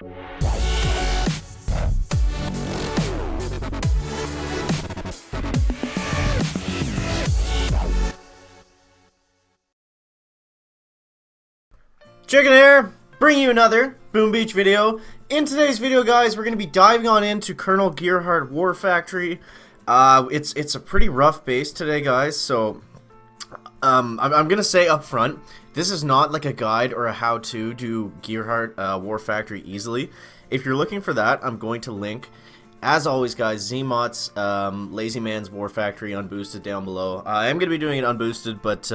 Chicken here, bringing you another Boom Beach video. In today's video, guys, we're going to be diving on into Colonel Gearhart War Factory. It's a pretty rough base today, guys, so I'm going to say up front, this is not like a guide or a how-to do Gearhart War Factory easily. If you're looking for that, I'm going to link, as always, guys, Zmot's Lazy Man's War Factory unboosted down below. I am going to be doing it unboosted, but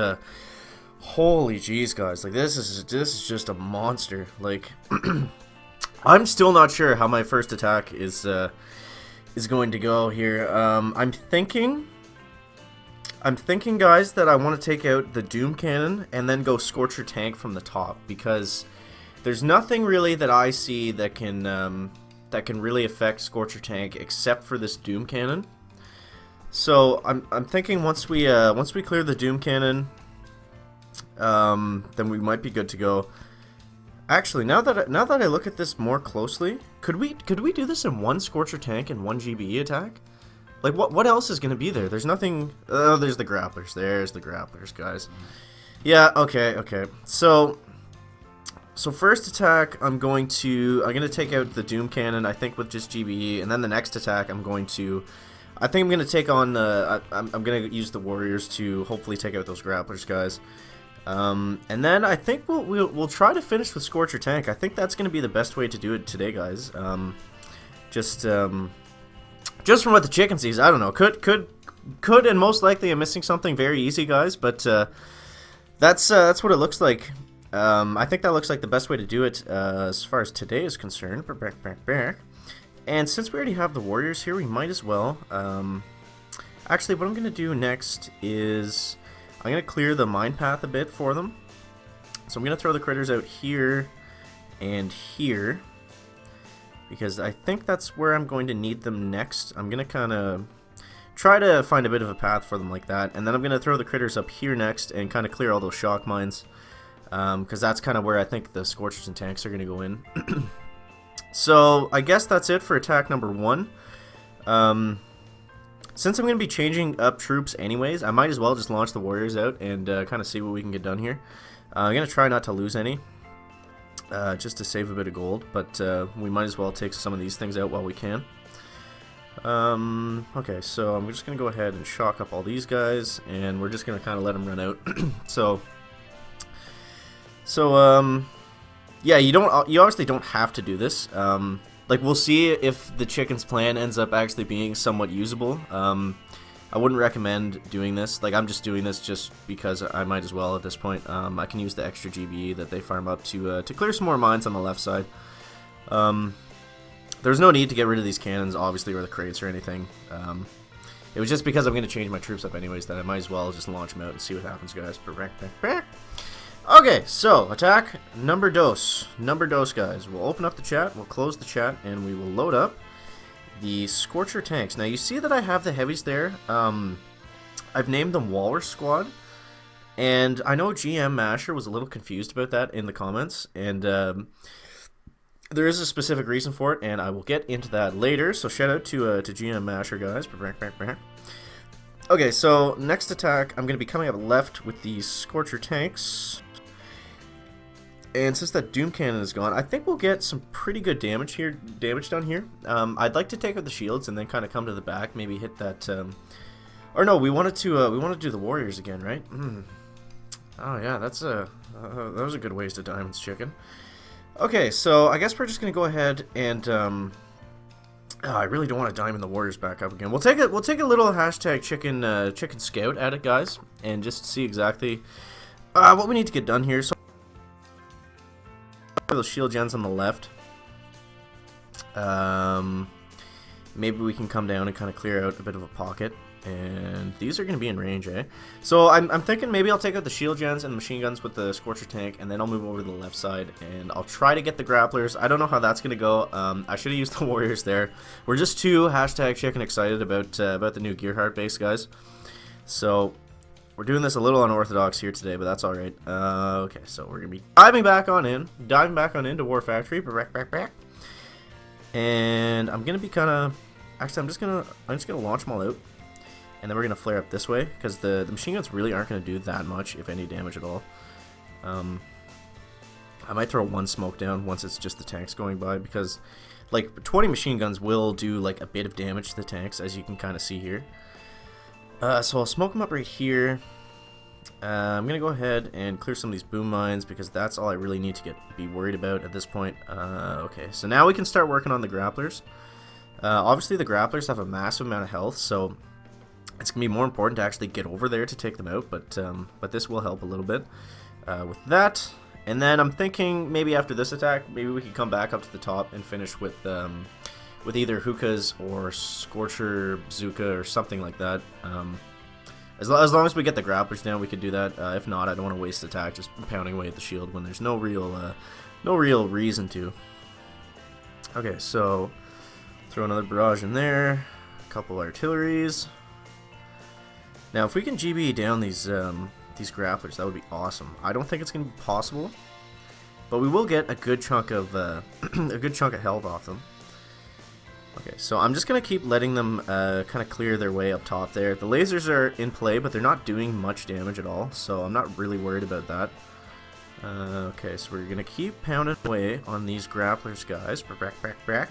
holy jeez, guys, like this is just a monster. Like I'm still not sure how my first attack is going to go here. I'm thinking, guys, that I want to take out the Doom Cannon and then go Scorcher tank from the top, because there's nothing really that I see that can really affect Scorcher tank except for this Doom Cannon. So I'm thinking once we clear the Doom Cannon, then we might be good to go. Actually, now that I look at this more closely, could we do this in one Scorcher tank and one GBE attack? Like what else is gonna be there? There's nothing. Oh, there's the Grapplers. There's the Grapplers, guys. Yeah. Okay. So first attack, I'm gonna take out the Doom Cannon, I think, with just GBE, and then the next attack, I'm gonna take on I'm gonna use the Warriors to hopefully take out those Grapplers, guys. And then I think we'll try to finish with Scorcher tank. I think that's gonna be the best way to do it today, guys. Just from what the chicken sees, I don't know. Could and most likely I'm missing something very easy, guys. But that's what it looks like. I think that looks like the best way to do it as far as today is concerned. Back. And since we already have the Warriors here, we might as well. Actually, what I'm gonna do next is I'm going to clear the mine path a bit for them. So I'm going to throw the critters out here and here, because I think that's where I'm going to need them next. I'm going to kind of try to find a bit of a path for them like that. And then I'm going to throw the critters up here next and kind of clear all those shock mines, because that's kind of where I think the Scorchers and tanks are going to go in. So I guess that's it for attack number 1. Since I'm going to be changing up troops anyways, I might as well just launch the Warriors out and kind of see what we can get done here. I'm going to try not to lose any, just to save a bit of gold, but we might as well take some of these things out while we can. Okay, so I'm just going to go ahead and shock up all these guys, and we're just going to kind of let them run out. Yeah, you obviously don't have to do this. Like, we'll see if the chicken's plan ends up actually being somewhat usable. I wouldn't recommend doing this. Like, I'm just doing this just because I might as well at this point. I can use the extra GBE that they farm up to clear some more mines on the left side. There's no need to get rid of these cannons, obviously, or the crates or anything. It was just because I'm going to change my troops up anyways that I might as well just launch them out and see what happens, guys. Okay, so attack number dos, guys. We'll open up the chat, we'll close the chat, and we will load up the Scorcher tanks. Now you see that I have the heavies there. I've named them Walrus Squad, and I know GM Masher was a little confused about that in the comments, and there is a specific reason for it, and I will get into that later. So shout out to GM Masher, guys. Okay, so next attack, I'm going to be coming up left with the Scorcher tanks. And since that Doom Cannon is gone, I think we'll get some pretty good damage down here. I'd like to take out the shields and then kind of come to the back, maybe hit that. Or no, we wanted to do the Warriors again, right? Oh yeah, that was a good waste of diamonds, chicken. Okay, so I guess we're just gonna go ahead and I really don't want to diamond the Warriors back up again. We'll take a little hashtag chicken scout at it, guys, and just see exactly what we need to get done here. So those shield gens on the left. Maybe we can come down and kind of clear out a bit of a pocket. And these are going to be in range, eh? So I'm thinking maybe I'll take out the shield gens and the machine guns with the Scorcher tank, and then I'll move over to the left side, and I'll try to get the Grapplers. I don't know how that's going to go. I should have used the Warriors there. We're just too hashtag chicken excited about the new Gearhart base, guys. So we're doing this a little unorthodox here today, but that's all right. Okay, so we're going to be diving back on into War Factory. And I'm gonna be kind of, actually, I'm just gonna launch them all out, and then we're gonna flare up this way because the machine guns really aren't gonna do that much, if any, damage at all. I might throw one smoke down once it's just the tanks going by, because like 20 machine guns will do like a bit of damage to the tanks, as you can kind of see here. So I'll smoke them up right here. I'm gonna go ahead and clear some of these boom mines because that's all I really need to be worried about at this point. Okay, so now we can start working on the grapplers. Obviously the grapplers have a massive amount of health, so it's gonna be more important to actually get over there to take them out. But this will help a little bit with that. And then I'm thinking maybe after this attack, maybe we could come back up to the top and finish with either hookahs or Scorcher, Zooka, or something like that. As long as we get the grapplers down, we could do that. If not, I don't want to waste attack just pounding away at the shield when there's no real reason to. Okay, so throw another barrage in there, a couple artilleries. Now, if we can GB down these grapplers, that would be awesome. I don't think it's going to be possible, but we will get a good chunk of health off them. Okay, so I'm just going to keep letting them kind of clear their way up top there. The lasers are in play, but they're not doing much damage at all, so I'm not really worried about that. Okay, so we're going to keep pounding away on these grapplers, guys. Back.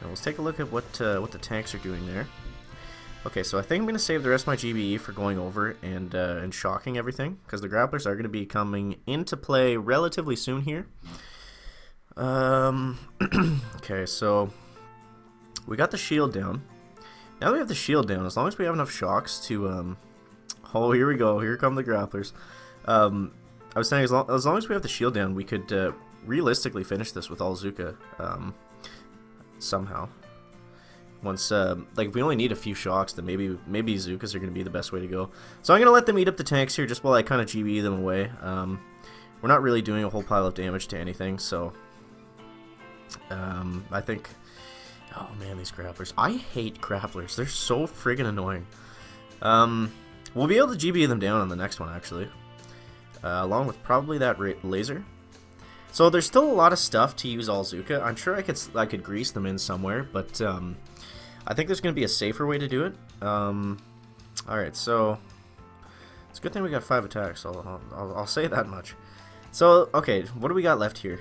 And let's take a look at what the tanks are doing there. Okay, so I think I'm going to save the rest of my GBE for going over and shocking everything, because the grapplers are going to be coming into play relatively soon here. Okay, so we got the shield down. Now that we have the shield down, as long as we have enough shocks to... oh, here we go. Here come the grapplers. I was saying, as long as we have the shield down, we could realistically finish this with all Zooka somehow. Once, like, if we only need a few shocks, then maybe Zookas are going to be the best way to go. So I'm going to let them eat up the tanks here just while I kind of GB them away. We're not really doing a whole pile of damage to anything, so... I think... Oh, man, these grapplers. I hate grapplers. They're so friggin' annoying. We'll be able to GB them down on the next one, actually. Along with probably that laser. So there's still a lot of stuff to use all Zooka. I'm sure I could grease them in somewhere, but... I think there's going to be a safer way to do it. Alright, so it's a good thing we got 5 attacks, I'll say that much. So, okay, what do we got left here?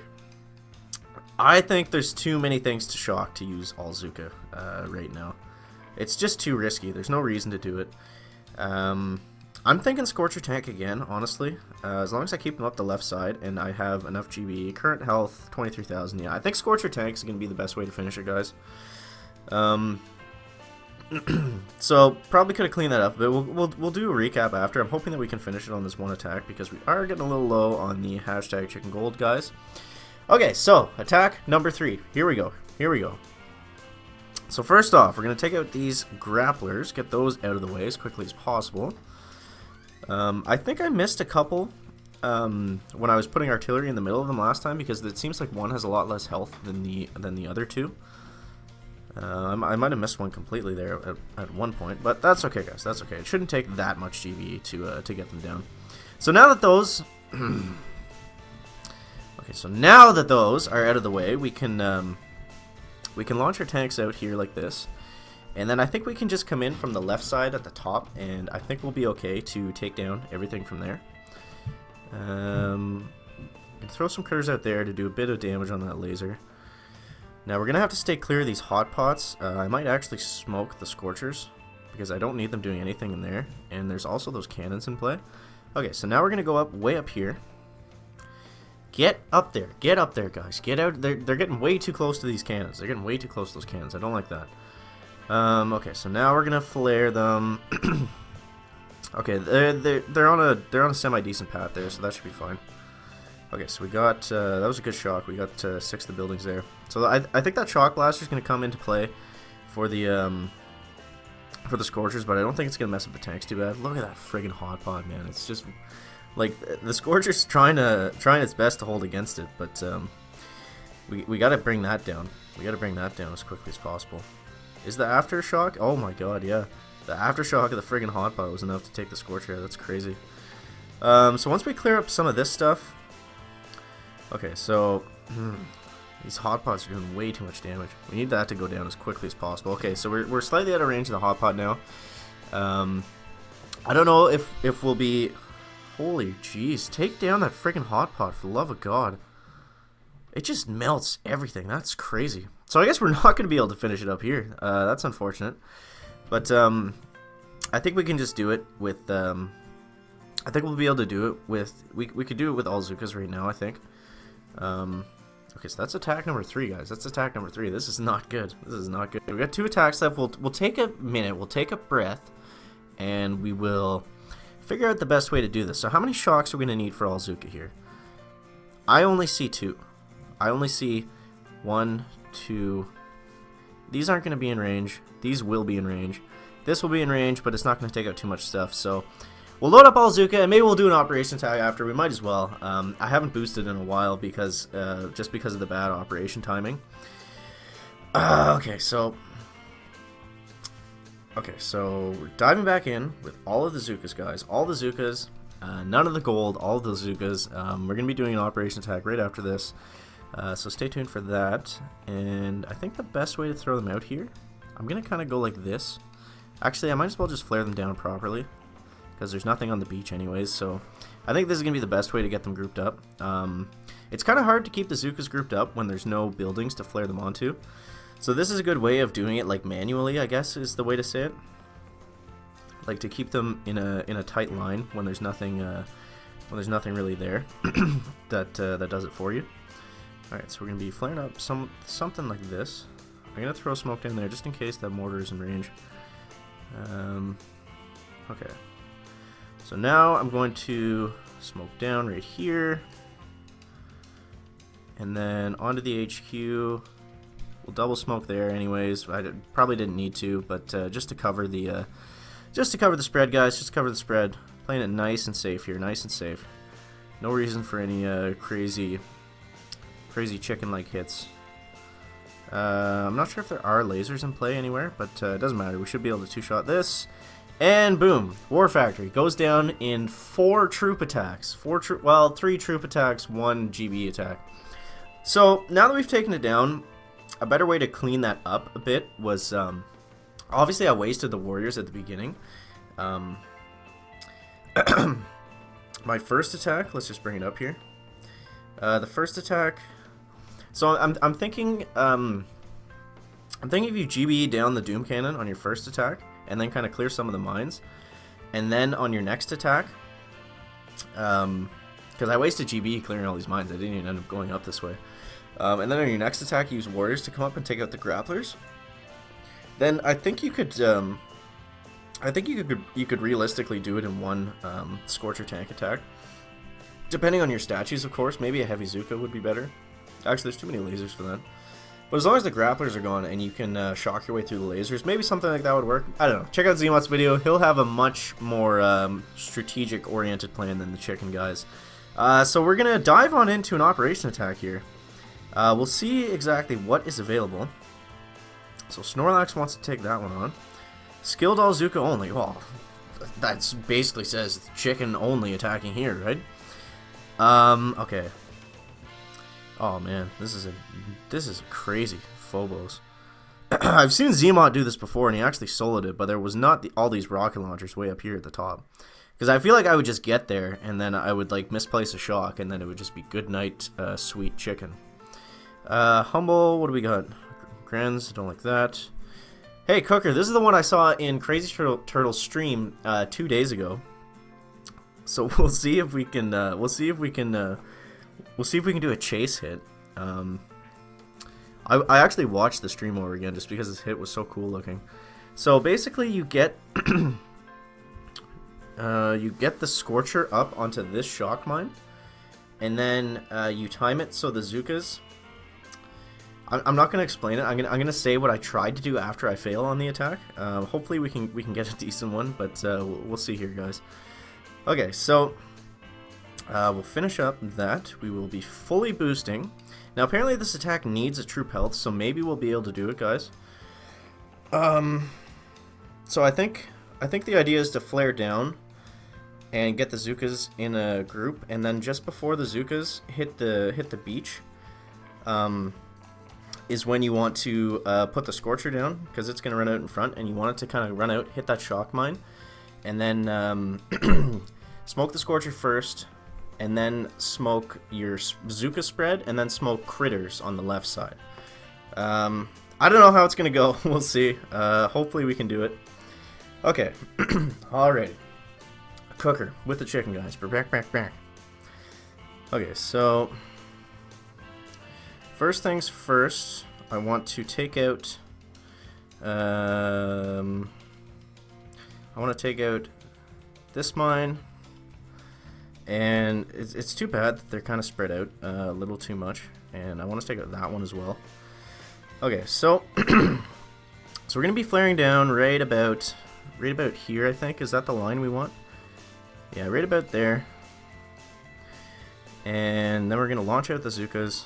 I think there's too many things to shock to use all Zooka right now. It's just too risky. There's no reason to do it. I'm thinking Scorcher tank again, honestly. As long as I keep them up the left side and I have enough GB. Current health, 23,000. Yeah, I think Scorcher tank is going to be the best way to finish it, guys. So probably could have cleaned that up, but we'll do a recap after. I'm hoping that we can finish it on this one attack because we are getting a little low on the hashtag chicken gold, guys. Okay, so attack number 3. Here we go. So first off, we're gonna take out these grapplers, get those out of the way as quickly as possible. I think I missed a couple when I was putting artillery in the middle of them last time because it seems like one has a lot less health than the other two. I might have missed one completely there at one point, but that's okay, guys. That's okay. It shouldn't take that much GBE to get them down. So now that those, okay, so now that those are out of the way, we can launch our tanks out here like this, and then I think we can just come in from the left side at the top, and I think we'll be okay to take down everything from there. Throw some critters out there to do a bit of damage on that laser. Now we're going to have to stay clear of these hot pots. I might actually smoke the Scorchers because I don't need them doing anything in there. And there's also those cannons in play. Okay, so now we're going to go up way up here. Get up there, guys. Get out. They're getting way too close to these cannons. They're getting way too close to those cannons. I don't like that. Okay, so now we're going to flare them. Okay, they're on a semi-decent path there, so that should be fine. Okay, so we got, that was a good shock. We got 6 of the buildings there. So I think that shock blaster is going to come into play for the Scorchers, but I don't think it's going to mess up the tanks too bad. Look at that friggin' hot pod, man. It's just, like, the Scorcher's trying its best to hold against it, but we got to bring that down. We got to bring that down as quickly as possible. Is the aftershock? Oh my god, yeah. The aftershock of the friggin' hot pod was enough to take the Scorcher. That's crazy. So once we clear up some of this stuff... Okay, so These hot pots are doing way too much damage. We need that to go down as quickly as possible. Okay, so we're slightly out of range of the hot pot now. I don't know if we'll be... Holy jeez, take down that freaking hot pot, for the love of God. It just melts everything. That's crazy. So I guess we're not going to be able to finish it up here. That's unfortunate. But I think we can just do it with... I think we'll be able to do it with... We could do it with all Zookas right now, I think. Okay, so that's attack number 3, guys. That's attack number 3. This is not good. This is not good. We've got 2 attacks left. We'll take a minute. We'll take a breath. And we will figure out the best way to do this. So how many shocks are we going to need for all Zooka here? I only see 2. I only see 1, 2. These aren't going to be in range. These will be in range. This will be in range, but it's not going to take out too much stuff. So we'll load up all Zooka, and maybe we'll do an operation tag after. We might as well. I haven't boosted in a while because just because of the bad operation timing. Okay, so we're diving back in with all of the Zookas, guys. All the Zookas, none of the gold, all of the Zookas. We're going to be doing an operation attack right after this. So stay tuned for that. And I think the best way to throw them out here, I'm going to kind of go like this. Actually, I might as well just flare them down properly, because there's nothing on the beach anyways. So I think this is going to be the best way to get them grouped up. It's kind of hard to keep the Zookas grouped up when there's no buildings to flare them onto. So this is a good way of doing it, like manually, I guess is the way to say it. Like to keep them in a tight line when there's nothing really there that does it for you. All right, so we're gonna be flaring up something like this. I'm gonna throw smoke down there just in case that mortar is in range. Okay. So now I'm going to smoke down right here, and then onto the HQ. We'll double smoke there, anyways. Probably didn't need to, but just to cover the spread, guys. Just cover the spread. Playing it nice and safe here, nice and safe. No reason for any crazy chicken-like hits. I'm not sure if there are lasers in play anywhere, but it doesn't matter. We should be able to two-shot this. And boom, War Factory goes down in 4 troop attacks. 3 troop attacks, 1 GB attack. So now that we've taken it down, a better way to clean that up a bit was, obviously I wasted the warriors at the beginning. My first attack, let's just bring it up here. The first attack, so I'm thinking if you GB down the Doom Cannon on your first attack, and then kind of clear some of the mines, and then on your next attack, because I wasted GB clearing all these mines, I didn't even end up going up this way. And then on your next attack, you use warriors to come up and take out the grapplers. Then I think you could, you could realistically do it in 1 Scorcher tank attack, depending on your statues, of course. Maybe a heavy Zooka would be better. Actually, there's too many lasers for that. But as long as the grapplers are gone and you can shock your way through the lasers, maybe something like that would work. I don't know. Check out Zmot's video. He'll have a much more strategic-oriented plan than the chicken guys. So we're going to dive on into an operation attack here. We'll see exactly what is available. So Snorlax wants to take that one on. Skilled all Zooka only. Well, that basically says chicken only attacking here, right? Okay. Oh man, this is crazy. Phobos. I've seen Zmot do this before, and he actually soloed it, but there was not all these rocket launchers way up here at the top. Because I feel like I would just get there, and then I would like misplace a shock, and then it would just be good night, sweet chicken. Humble, what do we got? Grans, don't like that. Hey, Cooker, this is the one I saw in Crazy Turtle's stream 2 days ago. So we'll see if we can. We'll see if we can do a chase hit. I actually watched the stream over again just because this hit was so cool looking. So basically, you get the Scorcher up onto this shock mine, and then you time it so the Zookas. I'm not gonna explain it. I'm gonna say what I tried to do after I fail on the attack. Hopefully we can get a decent one, but we'll see here, guys. Okay, so we'll finish up that. We will be fully boosting. Now apparently this attack needs a troop health, so maybe we'll be able to do it, guys. So I think the idea is to flare down and get the Zookas in a group, and then just before the Zookas hit the beach, is when you want to put the Scorcher down, because it's going to run out in front, and you want it to kind of run out, hit that shock mine, and then smoke the Scorcher first, and then smoke your Zooka spread, and then smoke Critters on the left side. I don't know how it's going to go. We'll see. Hopefully we can do it. Okay. Alrighty. Cooker with the chicken, guys. Back. Okay, so first things first, I want to take out this mine, and it's too bad that they're kind of spread out a little too much, and I want to take out that one as well. Okay, so so we're gonna be flaring down right about here, I think. Is that the line we want? Yeah, right about there. And then we're gonna launch out the Zookas.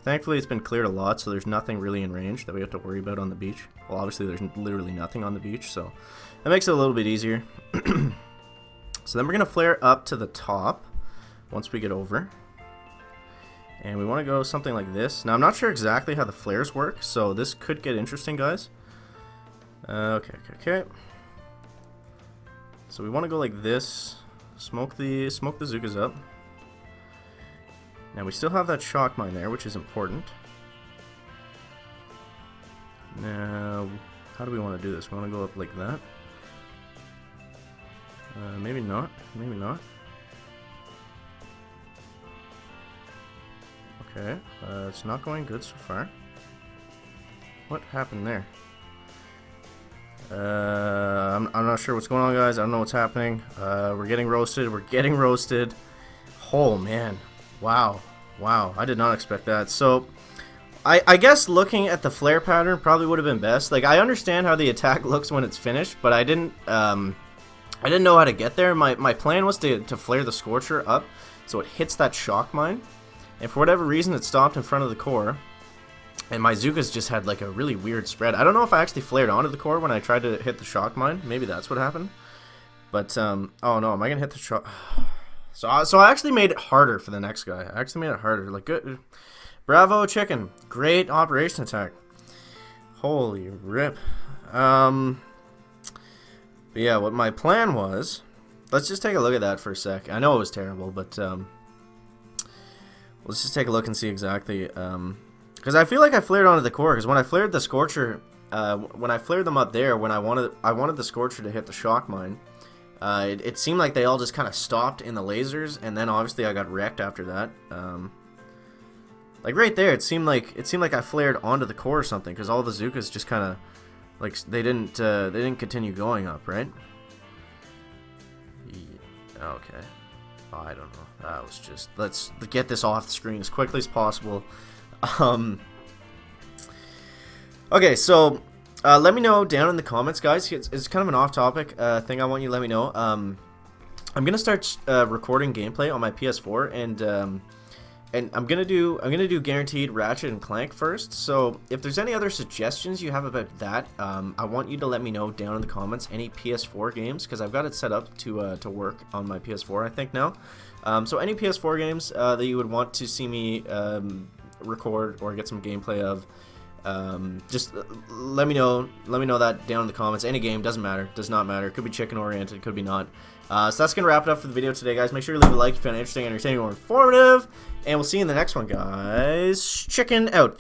Thankfully, it's been cleared a lot, so there's nothing really in range that we have to worry about on the beach. Well, obviously, there's literally nothing on the beach, so that makes it a little bit easier. So then we're gonna flare up to the top once we get over. And we want to go something like this. Now, I'm not sure exactly how the flares work, so this could get interesting, guys. Okay. So we want to go like this. Smoke the Zookas up. Now, we still have that shock mine there, which is important. Now, how do we want to do this? We want to go up like that. Maybe not. Okay, it's not going good so far. What happened there? I'm not sure what's going on, guys. I don't know what's happening. We're getting roasted. Oh, man. Wow. I did not expect that. So, I guess looking at the flare pattern probably would have been best. Like, I understand how the attack looks when it's finished, but I didn't know how to get there. My plan was to flare the Scorcher up so it hits that shock mine. And for whatever reason, it stopped in front of the core. And my Zookas just had like a really weird spread. I don't know if I actually flared onto the core when I tried to hit the shock mine. Maybe that's what happened. But, oh no, am I going to hit the shock? So I actually made it harder for the next guy. I actually made it harder. Like, good. Bravo, chicken. Great operation attack. Holy rip. But yeah, what my plan was, let's just take a look at that for a sec. I know it was terrible, but, let's just take a look and see exactly, because I feel like I flared onto the core, because when I flared the Scorcher, when I flared them up there, when I wanted the Scorcher to hit the shock mine, it seemed like they all just kind of stopped in the lasers, and then obviously I got wrecked after that. Like right there, it seemed like I flared onto the core or something, because all the Zookas just kind of, like, they didn't continue going up, right? Yeah, okay. I don't know. That was just... Let's get this off the screen as quickly as possible. Okay, so let me know down in the comments, guys. It's kind of an off-topic thing I want you to let me know. I'm gonna start recording gameplay on my PS4, and I'm gonna do guaranteed Ratchet and Clank first. So if there's any other suggestions you have about that, I want you to let me know down in the comments. Any PS4 games, because I've got it set up to work on my PS4, I think now. So any PS4 games that you would want to see me record or get some gameplay of, just let me know that down in the comments. Any game, does not matter. Could be chicken oriented, could be not. So that's gonna wrap it up for the video today, guys. Make sure you leave a like if you found it interesting, entertaining, or informative, and we'll see you in the next one, guys. Chicken out.